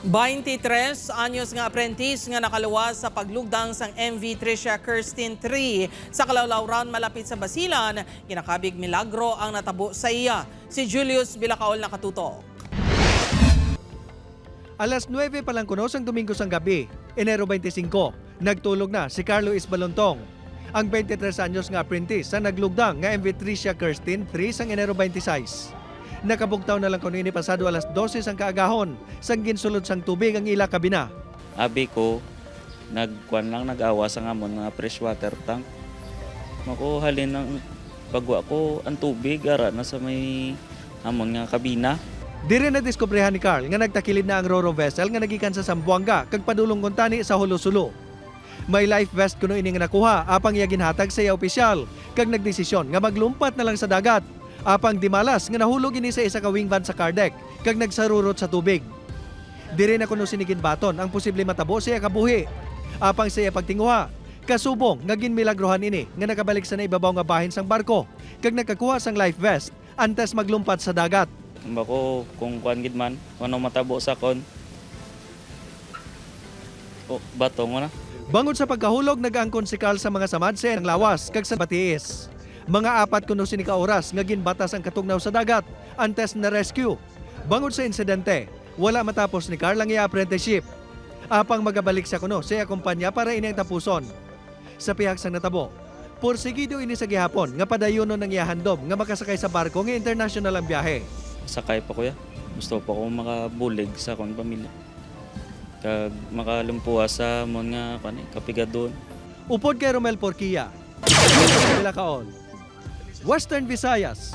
23 anyos nga apprentice nga nakaluwas sa paglugdang sang MV Tricia Kirsten 3 sa Calawlaw malapit sa Basilan, ginakabig milagro ang natabo sa iya. Si Julius Bilacaol nakatutok. Alas 9 pa lang kunos ang Domingo sang gabi, Enero 25, nagtulog na si Carlo Isbalontong. Ang 23 anyos nga apprentice sa naglugdang nga MV Tricia Kirsten 3 sang Enero 26. Nakabugtaw na lang kuno ini pasado alas 12 sang kaagahon sang ginsulod sang tubig ang ila kabina. Abi ko, nag-awa sa ngamon nga freshwater tank. Makuhalin ng pagwa ko ang tubig ara na sa may amon nga kabina. Dire na diskubrehan ni Carl nga nagtakilid na ang Roro vessel nga nagikan sa Zamboanga kag padulong kuntani sa Holo-Sulo. May life vest kuno ini nga nakuha apang iya ginhatag sa iya opisyal kag nagdesisyon nga maglumpat na lang sa dagat. Apang dimalas nga nahulog ini sa isa ka wing van sa car deck kag nagsarurot sa tubig. Dire na kuno sinigin baton ang posible matabo sa iya kabuhi. Apang sa iya pagtinguha, kasubong nga ginmilagrohan ini nga nakabalik sa naibabaw nga bahin sang barko kag nakakuha sang life vest antes maglumpat sa dagat. Bako kung kuan gid man, kuno matabo sa kon. O bato mo na. Bangod sa pagkahulog, nag-angkon si Carl sa mga samad sa iyang lawas kag sa batiis. Mga 4 kuno sini ka oras nga ginbatas ang katugnaw sa dagat antes na rescue. Bangod sa insidente, wala matapos ni Carl ang iya apprenticeship. Apang magabalik sa kuno sa iya kumpanya para ining tapuson. Sa pihak sang natabo, porsigido ini sa gihapon nga padayonon ng iya handom nga makasakay sa barko nga international ang biyahe. Sakay pa kuya. Gusto pa ko makabulig sa kon pamilya. Kag makalumpuha sa mon nga kapigadon. Upod kay Romel Porquilla, Bilakaol, Western Visayas.